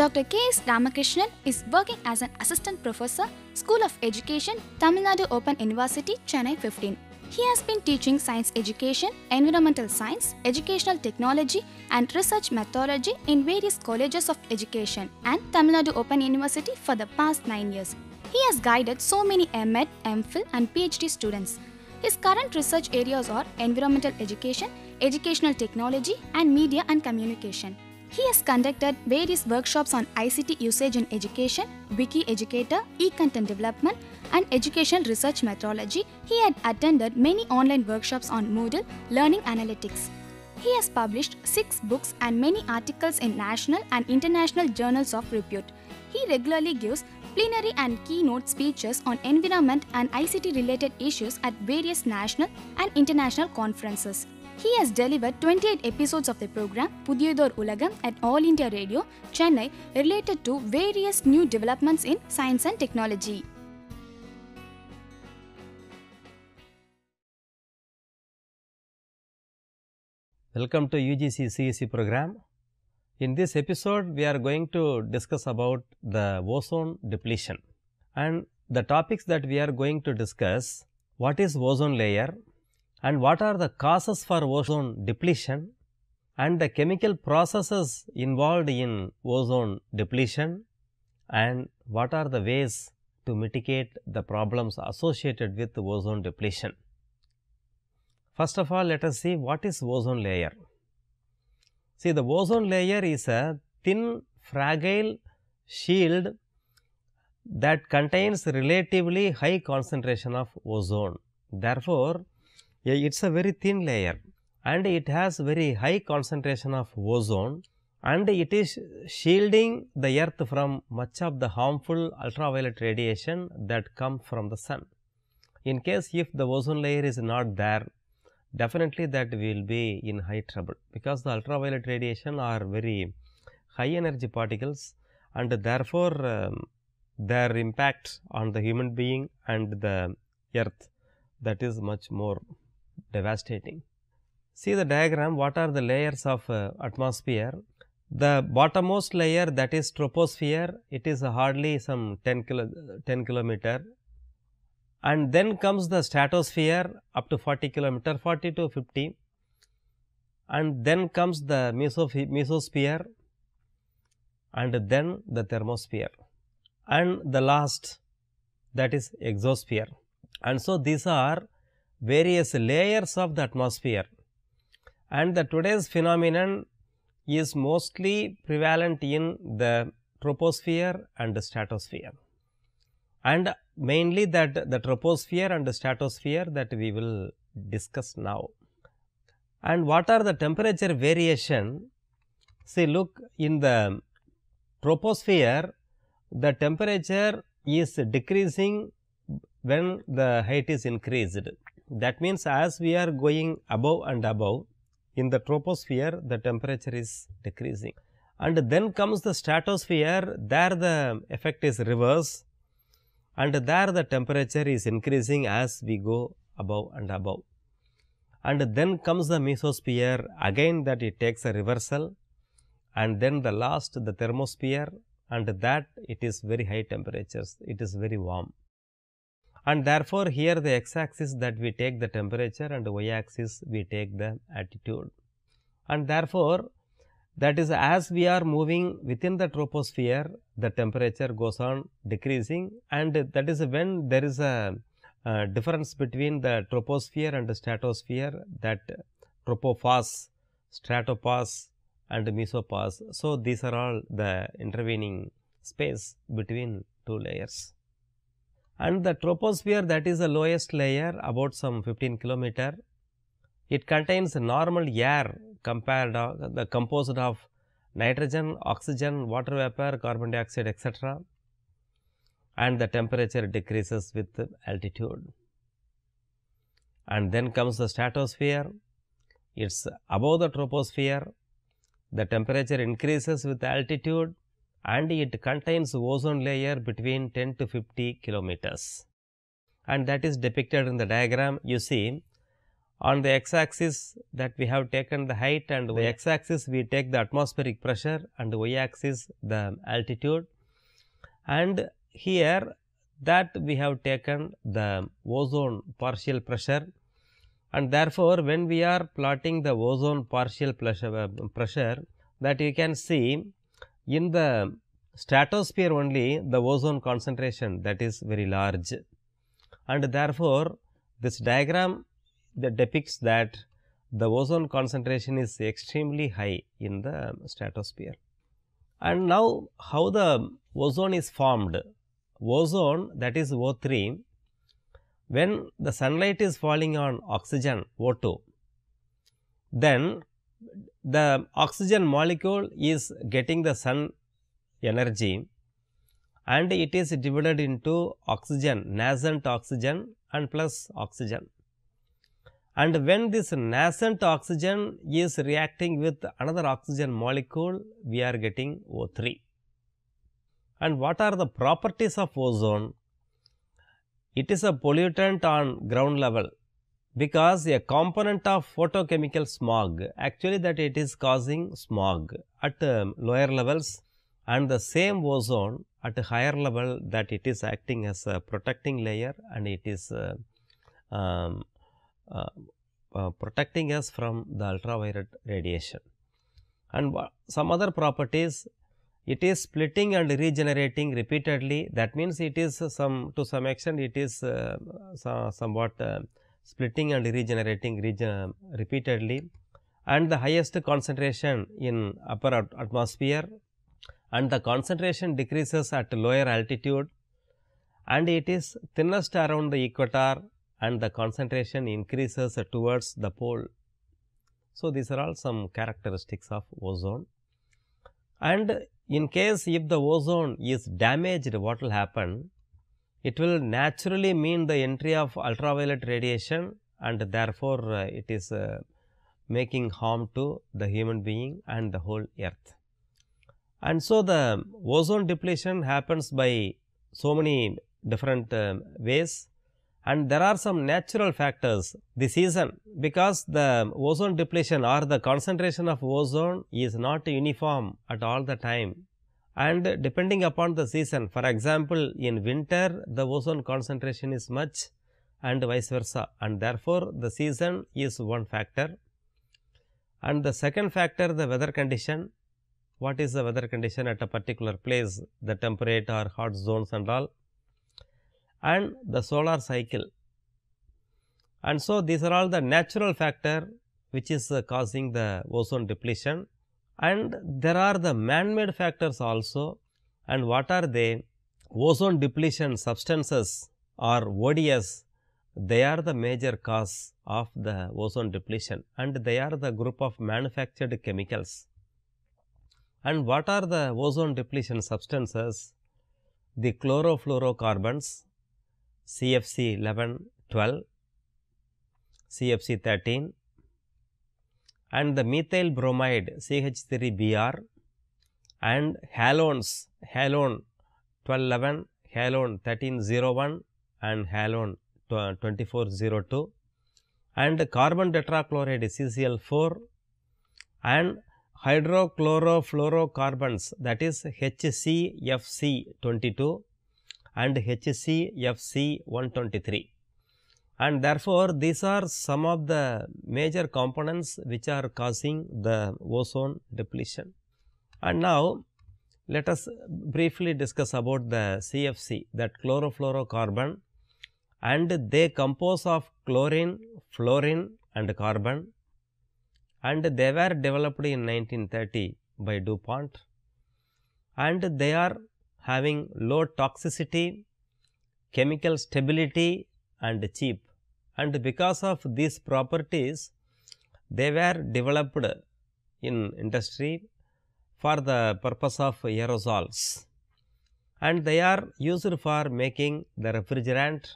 Dr. K.S. Ramakrishnan is working as an Assistant Professor, School of Education, Tamil Nadu Open University, Chennai 15. He has been teaching science education, environmental science, educational technology and research methodology in various colleges of education and Tamil Nadu Open University for the past 9 years. He has guided so many M.Ed, M.Phil and PhD students. His current research areas are environmental education, educational technology and media and communication. He has conducted various workshops on ICT usage in education, Wiki Educator, e-content development and education research methodology. He had attended many online workshops on Moodle, learning analytics. He has published 6 books and many articles in national and international journals of repute. He regularly gives plenary and keynote speeches on environment and ICT related issues at various national and international conferences. He has delivered 28 episodes of the program Pudiyodor Ulagam at All India Radio, Chennai, related to various new developments in science and technology. Welcome to UGC CEC program. In this episode, we are going to discuss about the ozone depletion, and the topics that we are going to discuss: what is ozone layer and what are the causes for ozone depletion and the chemical processes involved in ozone depletion, and what are the ways to mitigate the problems associated with ozone depletion. First of all, let us see what is ozone layer. See, the ozone layer is a thin, fragile shield that contains relatively high concentration of ozone. Therefore, it is a very thin layer and it has very high concentration of ozone, and it is shielding the earth from much of the harmful ultraviolet radiation that come from the sun. In case if the ozone layer is not there, definitely that will be in high trouble, because the ultraviolet radiation are very high energy particles, and therefore their impact on the human being and the earth, that is much more devastating. See the diagram, what are the layers of atmosphere. The bottommost layer, that is troposphere, it is hardly some 10 kilometer, and then comes the stratosphere up to 40 kilometer, 40 to 50, and then comes the mesosphere, and then the thermosphere, and the last, that is exosphere. And so these are various layers of the atmosphere, and the today's phenomenon is mostly prevalent in the troposphere and the stratosphere, and mainly that the troposphere and the stratosphere that we will discuss now. And what are the temperature variation? See, look, in the troposphere the temperature is decreasing when the height is increased. That means, as we are going above and above, in the troposphere the temperature is decreasing, and then comes the stratosphere, there the effect is reverse, and there the temperature is increasing as we go above and above. And then comes the mesosphere, again that it takes a reversal, and then the last, the thermosphere, and that it is very high temperatures, it is very warm. And therefore, here the x axis that we take the temperature and the y axis we take the altitude. And therefore, that is, as we are moving within the troposphere, the temperature goes on decreasing, and that is when there is a difference between the troposphere and the stratosphere, that tropopause, stratopause and mesopause. So, these are all the intervening space between two layers. And the troposphere, that is the lowest layer, about some 15 kilometer. It contains normal air composed of nitrogen, oxygen, water vapor, carbon dioxide, etc. And the temperature decreases with altitude. And then comes the stratosphere, it is above the troposphere, the temperature increases with altitude, and it contains ozone layer between 10 to 50 kilometers, and that is depicted in the diagram. You see, On the x axis that we have taken the height, and the x axis we take the atmospheric pressure, and y axis the altitude, and here that we have taken the ozone partial pressure. And therefore, when we are plotting the ozone partial pressure, that you can see in the stratosphere only the ozone concentration that is very large, and therefore, this diagram that depicts that the ozone concentration is extremely high in the stratosphere. And now, how the ozone is formed? Ozone, that is O3, when the sunlight is falling on oxygen O2, then the oxygen molecule is getting the sun energy, and it is divided into oxygen, nascent oxygen and plus oxygen. And when this nascent oxygen is reacting with another oxygen molecule, we are getting O3. And what are the properties of ozone? It is a pollutant on ground level, because a component of photochemical smog, actually that it is causing smog at lower levels, and the same ozone at a higher level, that it is acting as a protecting layer, and it is protecting us from the ultraviolet radiation. And some other properties, it is splitting and regenerating repeatedly. That means, it is to some extent it is somewhat splitting and regenerating repeatedly, and the highest concentration in upper atmosphere, and the concentration decreases at lower altitude, and it is thinnest around the equator, and the concentration increases towards the pole. So, these are all some characteristics of ozone. And in case if the ozone is damaged, what will happen? It will naturally mean the entry of ultraviolet radiation, and therefore, it is making harm to the human being and the whole earth. And so, the ozone depletion happens by so many different ways, and there are some natural factors. The season, because the ozone depletion or the concentration of ozone is not uniform at all the time, and depending upon the season. For example, in winter the ozone concentration is much, and vice versa, and therefore, the season is one factor. And the second factor, the weather condition. What is the weather condition at a particular place, the temperate or hot zones and all, and the solar cycle. And so, these are all the natural factor which is causing the ozone depletion, and there are the man-made factors also. And what are they? Ozone depletion substances or ODS, they are the major cause of the ozone depletion, and they are the group of manufactured chemicals. And what are the ozone depletion substances? The chlorofluorocarbons, CFC 11, 12, CFC 13, and the methyl bromide CH3Br, and halones, halone 1211, halone 1301, and halone 2402, and carbon tetrachloride CCl4, and hydrochlorofluorocarbons, that is HCFC22 and HCFC123. And therefore, these are some of the major components which are causing the ozone depletion. And now, let us briefly discuss about the CFC, that chlorofluorocarbon, and they compose of chlorine, fluorine and carbon, and they were developed in 1930 by DuPont, and they are having low toxicity, chemical stability and cheap. And because of these properties, they were developed in industry for the purpose of aerosols, and they are used for making the refrigerant,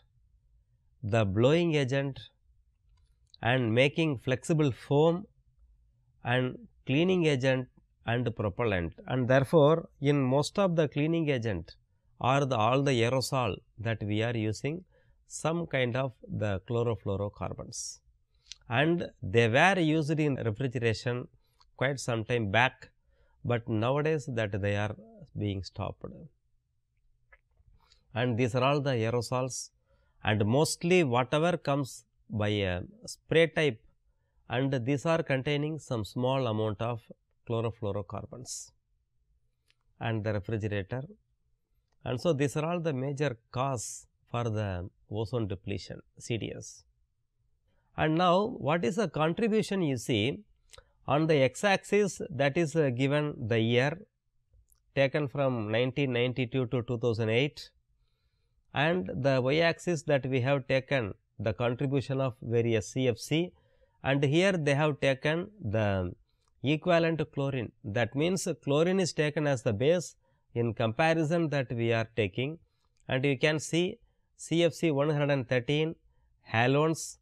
the blowing agent, and making flexible foam, and cleaning agent and propellant. And therefore, in most of the cleaning agent or all the aerosol that we are using some kind of the chlorofluorocarbons. and they were used in refrigeration quite some time back, but nowadays that they are being stopped. And these are all the aerosols, and mostly whatever comes by a spray type, and these are containing some small amount of chlorofluorocarbons and the refrigerator. And so, these are all the major cause for the ozone depletion, CDS. And now, what is the contribution you see on the x axis, that is given the year taken from 1992 to 2008, and the y axis that we have taken the contribution of various CFC, and here they have taken the equivalent chlorine. That means, chlorine is taken as the base in comparison that we are taking, and you can see CFC 113, halones,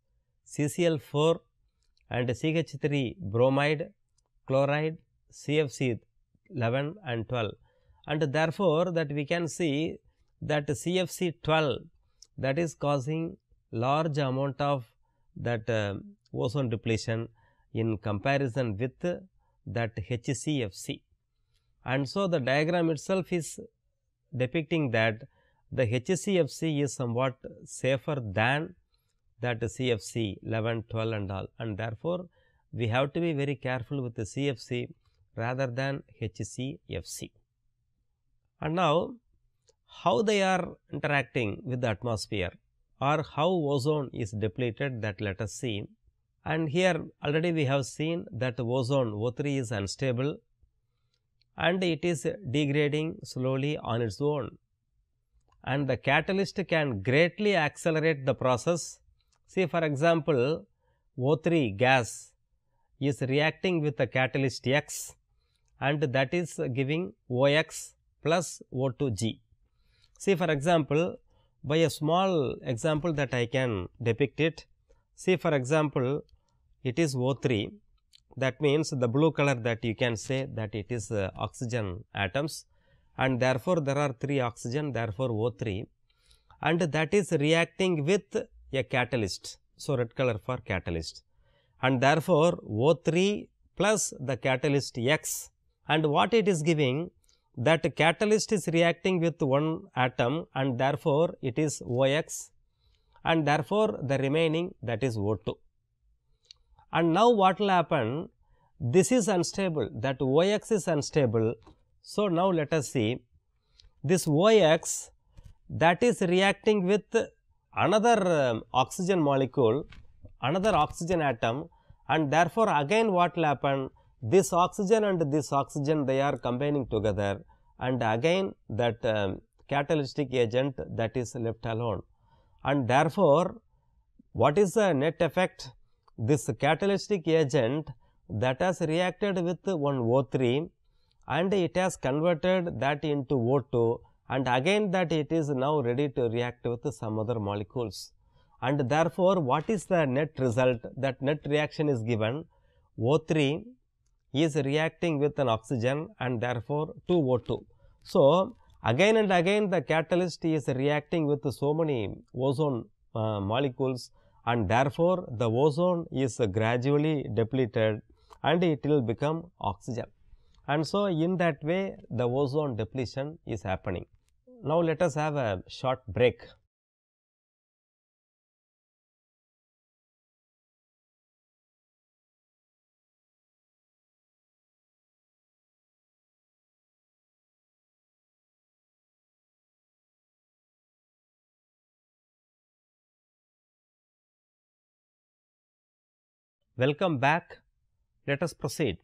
CCl4 and CH3 bromide, chloride, CFC 11 and 12, and therefore, that we can see that CFC 12 that is causing large amount of that ozone depletion in comparison with that HCFC. And so, the diagram itself is depicting that the HCFC is somewhat safer than that CFC 11, 12 and all, and therefore, we have to be very careful with the CFC rather than HCFC. And now, how they are interacting with the atmosphere, or how ozone is depleted, that let us see. And here already we have seen that ozone O3 is unstable and it is degrading slowly on its own, and the catalyst can greatly accelerate the process. See, for example, O3 gas is reacting with the catalyst X, and that is giving OX plus O2G. See, for example, by a small example that I can depict it. See, for example, it is O3, that means the blue color that you can say that it is oxygen atoms, and therefore, there are 3 oxygen, therefore, O3, and that is reacting with a catalyst. So, red color for catalyst, and therefore, O3 plus the catalyst X, and what it is giving, that catalyst is reacting with one atom, and therefore, it is OX, and therefore, the remaining, that is O2. And now, what will happen? This is unstable, that OX is unstable. So, now let us see this OX that is reacting with another oxygen molecule, another oxygen atom, and therefore, again what will happen? This oxygen and this oxygen, they are combining together, and again that catalytic agent that is left alone, and therefore, what is the net effect? This catalytic agent that has reacted with one O3 and it has converted that into O2, and again that it is now ready to react with some other molecules, and therefore, what is the net result? That net reaction is given O3 is reacting with an oxygen, and therefore, 2 O2. So, again and again the catalyst is reacting with so many ozone molecules, and therefore, the ozone is gradually depleted and it will become oxygen. And so, in that way the ozone depletion is happening. Now, let us have a short break. Welcome back. Let us proceed.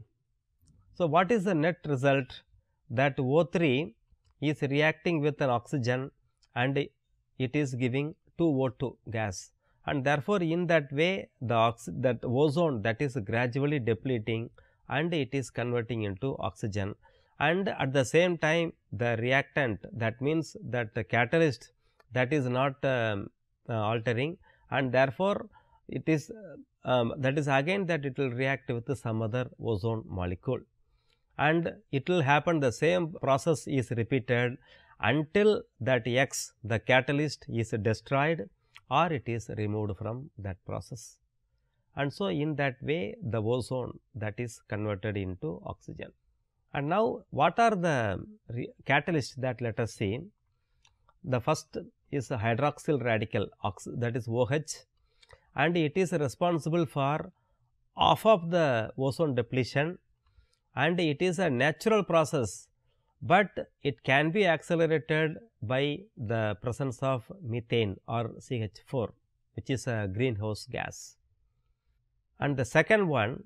So, what is the net result? That O3 is reacting with an oxygen and it is giving 2 O2 gas, and therefore, in that way that ozone that is gradually depleting and it is converting into oxygen, and at the same time the reactant, that means that the catalyst that is not altering, and therefore, it is that is again that it will react with some other ozone molecule, and it will happen the same process is repeated until that X, the catalyst, is destroyed or it is removed from that process. and so in that way the ozone that is converted into oxygen. And now what are the catalysts that let us see? The first is a hydroxyl radical that is OH, and it is responsible for half of the ozone depletion, and it is a natural process, but it can be accelerated by the presence of methane or CH4, which is a greenhouse gas. And the second one,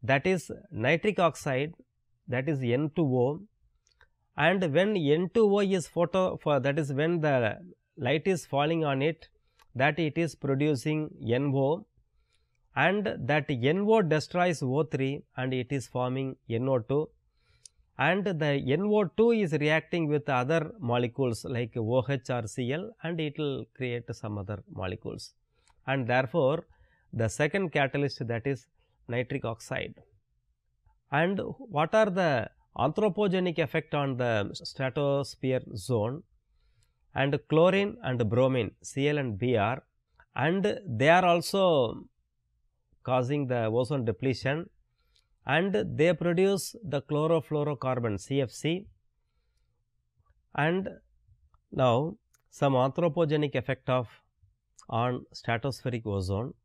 that is nitric oxide, that is N2O, and when N2O is that is when the light is falling on it, that it is producing NO, and that NO destroys O3 and it is forming NO2, and the NO2 is reacting with other molecules like OH or Cl, and it will create some other molecules, and therefore the second catalyst, that is nitric oxide. And what are the anthropogenic effect on the stratosphere zone? And chlorine and bromine, Cl and Br, and they are also causing the ozone depletion, and they produce the chlorofluorocarbon CFC. And now some anthropogenic effect on stratospheric ozone,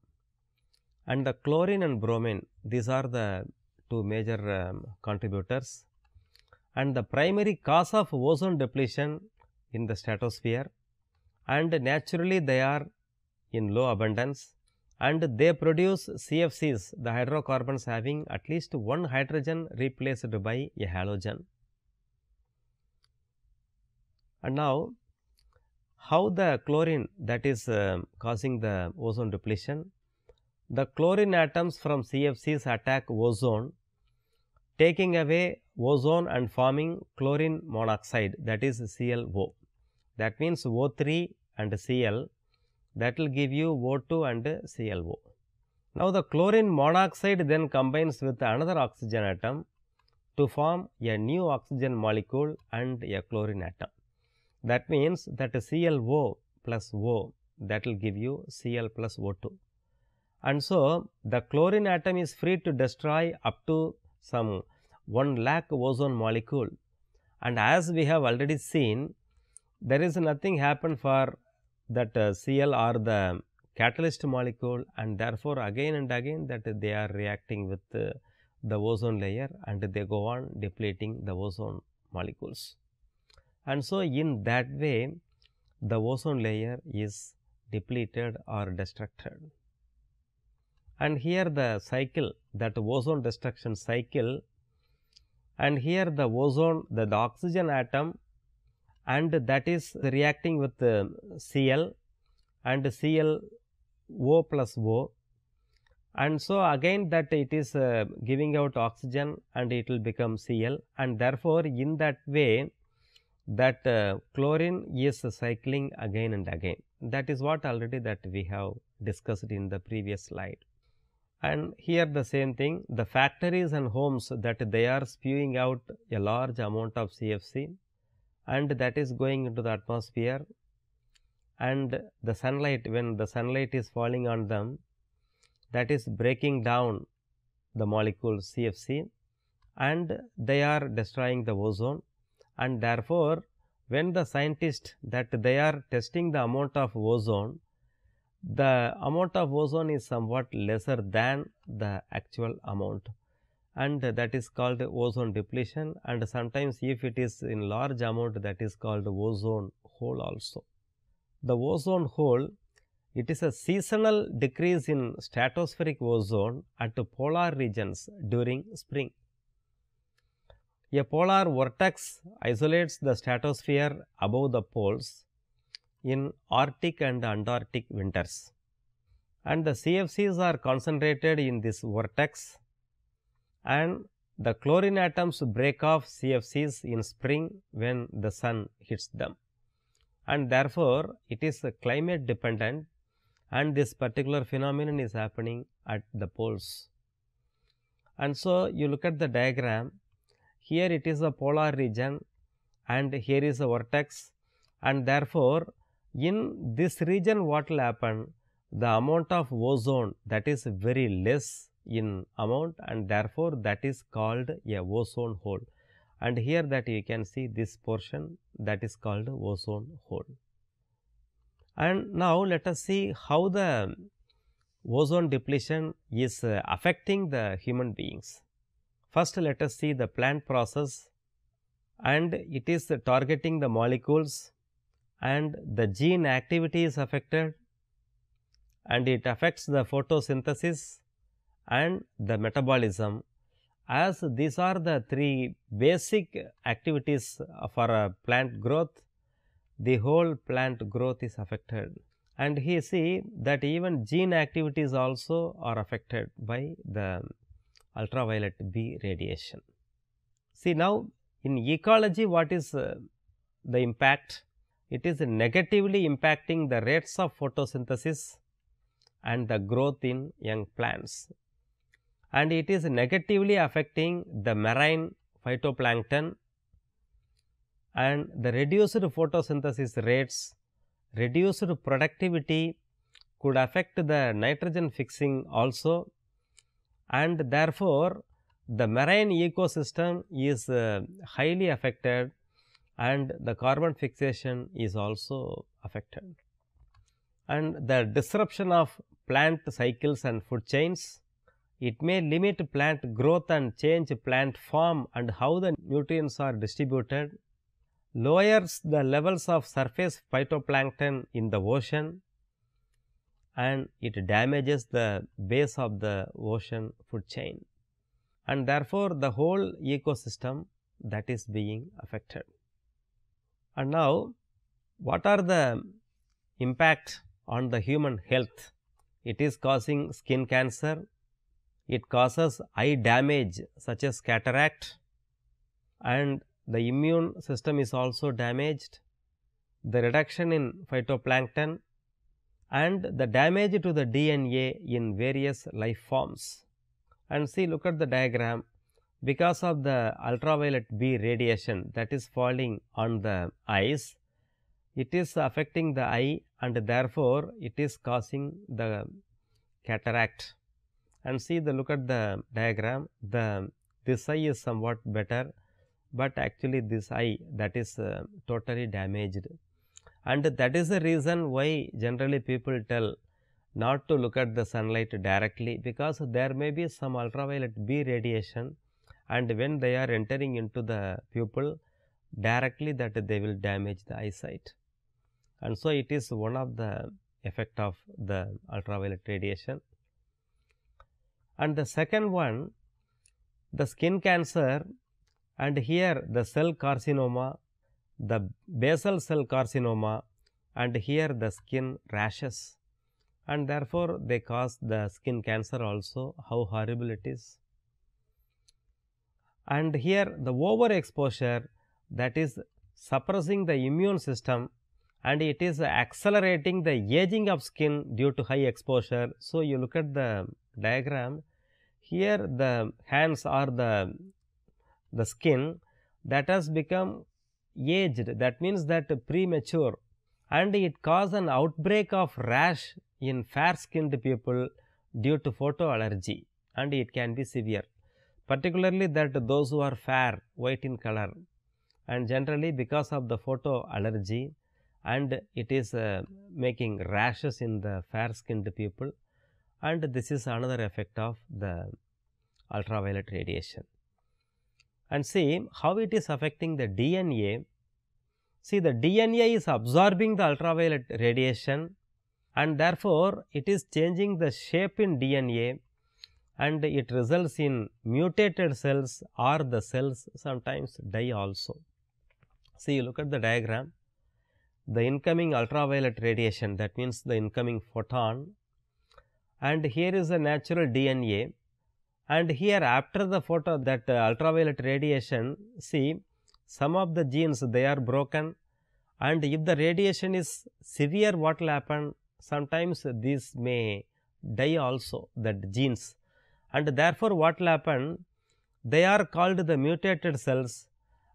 and the chlorine and bromine, these are the two major contributors, and the primary cause of ozone depletion in the stratosphere, and naturally they are in low abundance, and they produce CFCs, the hydrocarbons having at least one hydrogen replaced by a halogen. And now how the chlorine that is causing the ozone depletion? The chlorine atoms from CFCs attack ozone, taking away ozone and forming chlorine monoxide, that is ClO. That means O3 and Cl, that will give you O2 and ClO. Now the chlorine monoxide then combines with another oxygen atom to form a new oxygen molecule and a chlorine atom. That means that ClO plus O, that will give you Cl plus O2. And so the chlorine atom is free to destroy up to some 1 lakh ozone molecule, and as we have already seen, there is nothing happen for that Cl or the catalyst molecule, and therefore again and again that they are reacting with the ozone layer, and they go on depleting the ozone molecules. And so in that way the ozone layer is depleted or destructed. And here the cycle, that ozone destruction cycle, and here the ozone, the oxygen atom, and that is reacting with Cl and ClO plus O, and so again that it is giving out oxygen and it will become Cl, and therefore in that way that chlorine is cycling again and again. That is what already that we have discussed in the previous slide. And here the same thing, the factories and homes, that they are spewing out a large amount of CFC, and that is going into the atmosphere, and the sunlight, when the sunlight is falling on them, that is breaking down the molecule CFC, and they are destroying the ozone, and therefore when the scientists that they are testing the amount of ozone, the amount of ozone is somewhat lesser than the actual amount, and that is called ozone depletion, and sometimes if it is in large amount, that is called ozone hole also. The ozone hole, it is a seasonal decrease in stratospheric ozone at polar regions during spring. A polar vortex isolates the stratosphere above the poles in Arctic and Antarctic winters, and the CFCs are concentrated in this vortex, and the chlorine atoms break off CFCs in spring when the sun hits them, and therefore it is climate dependent, and this particular phenomenon is happening at the poles. And so you look at the diagram, here it is a polar region and here is a vortex, and therefore in this region what will happen, the amount of ozone that is very less in amount, and therefore, that is called a ozone hole. And here that you can see this portion, that is called ozone hole. And now, let us see how the ozone depletion is affecting the human beings. First, let us see the plant process, and it is targeting the molecules, and the gene activity is affected, and it affects the photosynthesis and the metabolism, as these are the three basic activities for a plant growth. The whole plant growth is affected, and here see that even gene activities also are affected by the ultraviolet B radiation. See, now in ecology, what is the impact? It is negatively impacting the rates of photosynthesis and the growth in young plants, and it is negatively affecting the marine phytoplankton, and the reduced photosynthesis rates, reduced productivity could affect the nitrogen fixing also, and therefore, the marine ecosystem is highly affected, and the carbon fixation is also affected. And the disruption of plant cycles and food chains, it may limit plant growth and change plant form and how the nutrients are distributed, lowers the levels of surface phytoplankton in the ocean, and it damages the base of the ocean food chain, and therefore, the whole ecosystem that is being affected. And now, what are the impact on the human health? It is causing skin cancer, it causes eye damage such as cataract, and the immune system is also damaged, the reduction in phytoplankton, and the damage to the DNA in various life forms. And see, look at the diagram. Because of the ultraviolet B radiation that is falling on the eyes, it is affecting the eye, and therefore, it is causing the cataract. And see, look at the diagram, this eye is somewhat better, but actually this eye that is totally damaged, and that is the reason why generally people tell not to look at the sunlight directly, because there may be some ultraviolet B radiation, and when they are entering into the pupil directly, that they will damage the eyesight. And so, it is one of the effect of the ultraviolet radiation. And the second one, the skin cancer, and here the cell carcinoma, the basal cell carcinoma, and here the skin rashes, and therefore, they cause the skin cancer also. How horrible it is. And here the overexposure, that is suppressing the immune system, and it is accelerating the aging of skin due to high exposure. So, you look at the diagram, here the hands or the skin that has become aged, that means that premature, and it cause an outbreak of rash in fair skinned people due to photo allergy, and it can be severe, particularly that those who are fair, white in color, and generally because of the photo allergy, and it is making rashes in the fair skinned people, and this is another effect of the ultraviolet radiation. And see how it is affecting the DNA. See, the DNA is absorbing the ultraviolet radiation, and therefore, it is changing the shape in DNA, and it results in mutated cells, or the cells sometimes die also. See, you look at the diagram, the incoming ultraviolet radiation, that means the incoming photon, and here is the natural DNA, and here after the photo that ultraviolet radiation, see some of the genes they are broken, and if the radiation is severe, what will happen? Sometimes these may die also, that genes, and therefore, what will happen? They are called the mutated cells,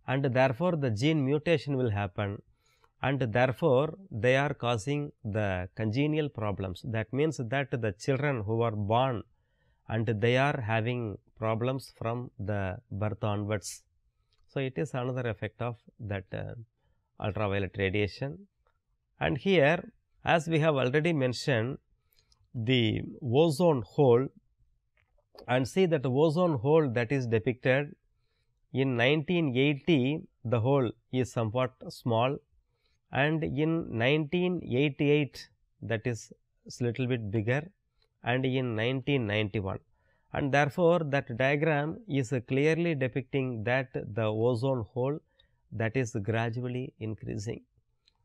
and therefore, the gene mutation will happen, and therefore, they are causing the congenital problems. That means that the children who are born and they are having problems from the birth onwards. So, it is another effect of that ultraviolet radiation. And here, as we have already mentioned, the ozone hole, and see that the ozone hole that is depicted in 1980, the hole is somewhat small, and in 1988 that is little bit bigger, and in 1991, and therefore, that diagram is clearly depicting that the ozone hole that is gradually increasing,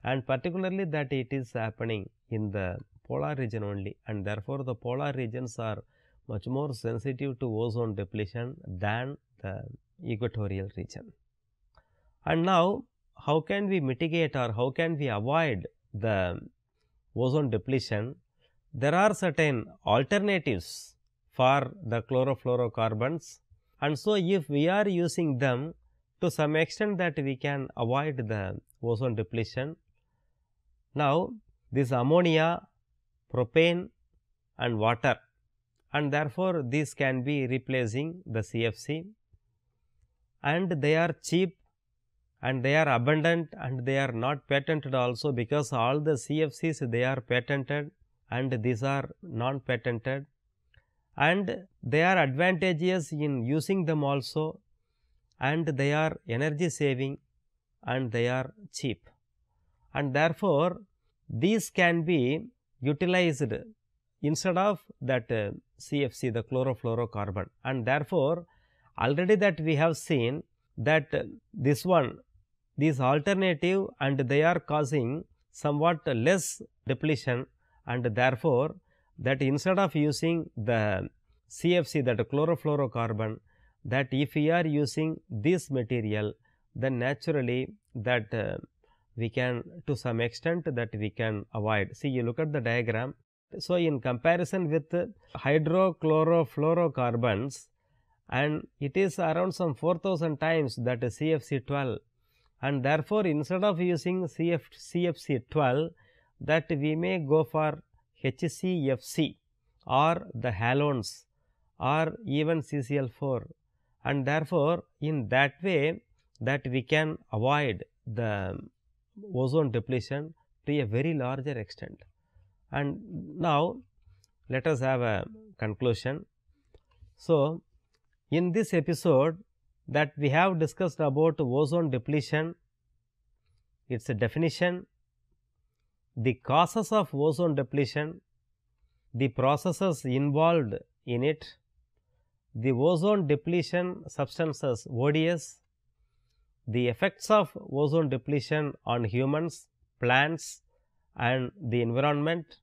and particularly that it is happening in the polar region only, and therefore, the polar regions are much more sensitive to ozone depletion than the equatorial region. And now, how can we mitigate or how can we avoid the ozone depletion? There are certain alternatives for the chlorofluorocarbons, and so if we are using them, to some extent that we can avoid the ozone depletion. Now, this ammonia, propane and water, and therefore, these can be replacing the CFC, and they are cheap and they are abundant and they are not patented also, because all the CFCs they are patented and these are non-patented, and they are advantageous in using them also, and they are energy saving and they are cheap, and therefore, these can be utilized instead of that CFC, the chlorofluorocarbon, and therefore, already that we have seen that this one, these alternative, and they are causing somewhat less depletion, and therefore, that instead of using the CFC, that chlorofluorocarbon, that if we are using this material, then naturally that we can to some extent that we can avoid. See, you look at the diagram. So, in comparison with hydrochlorofluorocarbons, and it is around some 4000 times that CFC12, and therefore, instead of using CFC12, that we may go for HCFC or the halones or even CCl4, and therefore, in that way that we can avoid the ozone depletion to a very larger extent. And now, let us have a conclusion. So, in this episode that we have discussed about ozone depletion, its definition, the causes of ozone depletion, the processes involved in it, the ozone depletion substances ODS, the effects of ozone depletion on humans, plants and the environment,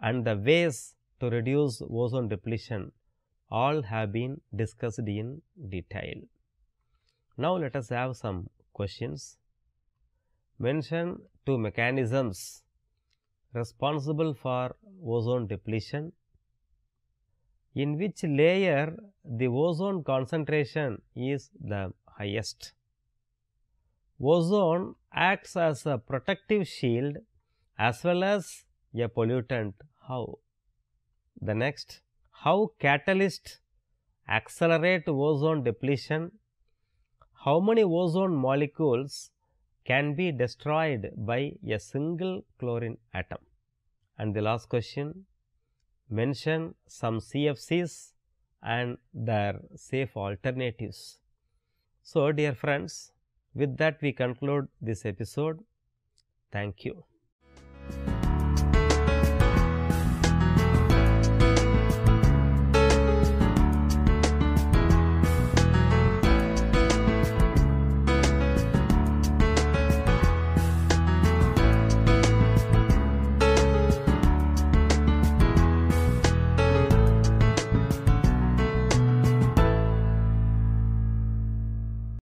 and the ways to reduce ozone depletion, all have been discussed in detail. Now, let us have some questions. Mention 2 mechanisms responsible for ozone depletion. In which layer the ozone concentration is the highest? Ozone acts as a protective shield as well as a pollutant. How? The next, how catalysts accelerate ozone depletion? How many ozone molecules can be destroyed by a single chlorine atom? And the last question, mention some CFCs and their safe alternatives. So, dear friends, with that we conclude this episode. Thank you.